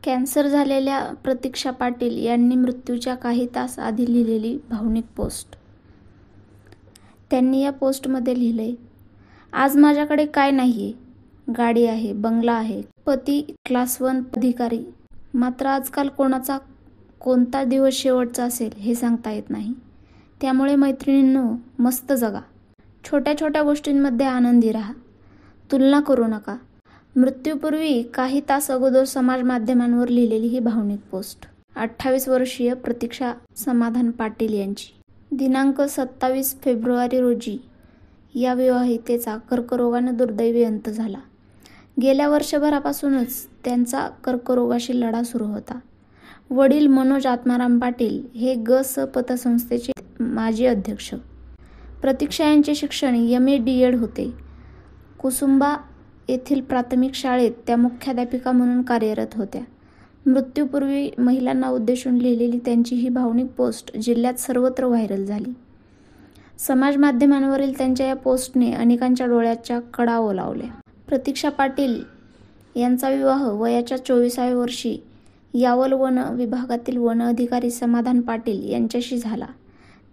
Cancer झालेल्या प्रतीक्षा पाटील यांनी मृत्यूच्या काही तास आधी लिहिलेली भावनिक पोस्ट. त्यांनी या पोस्टमध्ये लिहिलंय, आज माझ्याकडे काय नाहीये. गाडी आहे, बंगला आहे, पती क्लास 1 अधिकारी. मात्र आजकाल कोणाचा कोणता दिवस शेवटचा असेल हे सांगता येत नाही. त्यामुळे मैत्रिणींनो, मस्त जगा. छोट्या छोट्या गोष्टींमध्ये आनंदी राहा. तुलना करू नका. मृत्यूपूर्वी काही तास अगोदर समाज माध्यमांवर लिहिलेली ही भावनिक पोस्ट. 28 वर्षीय प्रतीक्षा समाधान पाटील यांची. दिनांक 27 फेब्रुवारी रोजी या विवाहितेचा कर्करोगाने दुर्दैवी अंत झाला. गेल्या वर्षभरापासूनच त्यांचा कर्करोगाशी लढा सुरू होता. वडील मनोज आत्माराम पाटील हे ग.स. पतसंस्थेचे माजी अध्यक्ष. प्रतीक्षा यांचे शिक्षण MA D.Ed होते. कुसुंबा येथील प्राथमिक शाळेत त्या मुख्याध्यापिका म्हणून कार्यरत होत्या. मृत्यूपूर्वी महिलांना उद्देशून लिहिलेली त्यांची ही भावनिक पोस्ट जिल्ह्यात सर्वत्र व्हायरल झाली. समाज माध्यमांवरील त्यांच्या या पोस्टने अनेकांच्या डोळ्याच्या कडा ओलावल्या. प्रतीक्षा पाटील यांचा विवाह वयाच्या 24व्या वर्षी यावल वन विभागातील वन अधिकारी समाधान पाटील यांच्याशी झाला.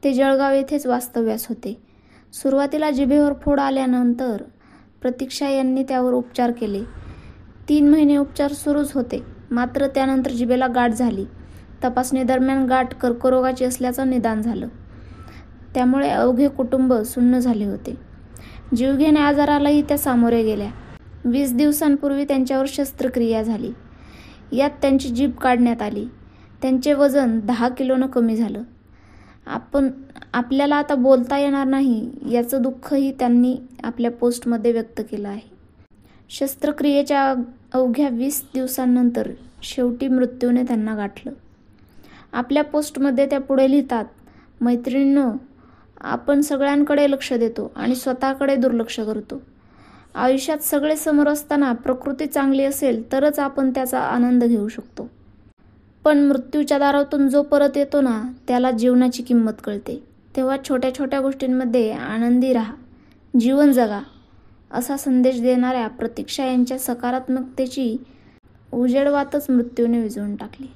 ते जळगाव येथेच वास्तव्यास होते. सुरुवातीला जिभेवर फोड आल्यानंतर प्रतीक्षा यांनी त्यावर उपचार केले. 3 महिने उपचार सुरूच होते. मात्र त्यानंतर जिभेला गाठ झाली. तपासणीदरम्यान गाठ कर्करोगाची असल्याचं निदान झालं. त्यामुळे अवघे कुटुंब सुन्न झाले होते. जीवघेण्या आजारालाही त्या सामोरे गेल्या. 20 दिवसांपूर्वी त्यांच्यावर शस्त्रक्रिया झाली. यात त्यांची जीभ काढण्यात आली. त्यांचे वजन 10 किलोनं कमी झालं. आपल्याला आता बोलता येणार नाही याचं दुःखही त्यांनी आपल्या पोस्टमध्ये व्यक्त केलं आहे. शस्त्रक्रियेच्या अवघ्या 20 दिवसांनंतर शेवटी मृत्यूने त्यांना गाठलं. आपल्या पोस्टमध्ये त्या पुढे लिहितात, मैत्रिणींनो, आपण सगळ्यांकडे लक्ष देतो आणि स्वतःकडे दुर्लक्ष करतो. आयुष्यात सगळे समोर असताना प्रकृती चांगली असेल तरच आपण त्याचा आनंद घेऊ शकतो. पण मृत्यूच्या दारातून जो परत येतो ना, त्याला जीवनाची किंमत कळते. तेव्हा छोट्या छोट्या गोष्टींमध्ये आनंदी राहा, जीवन जगा, असा संदेश देणाऱ्या प्रतीक्षा यांच्या सकारात्मकतेची उजेडवातच मृत्यूने विझवून टाकली.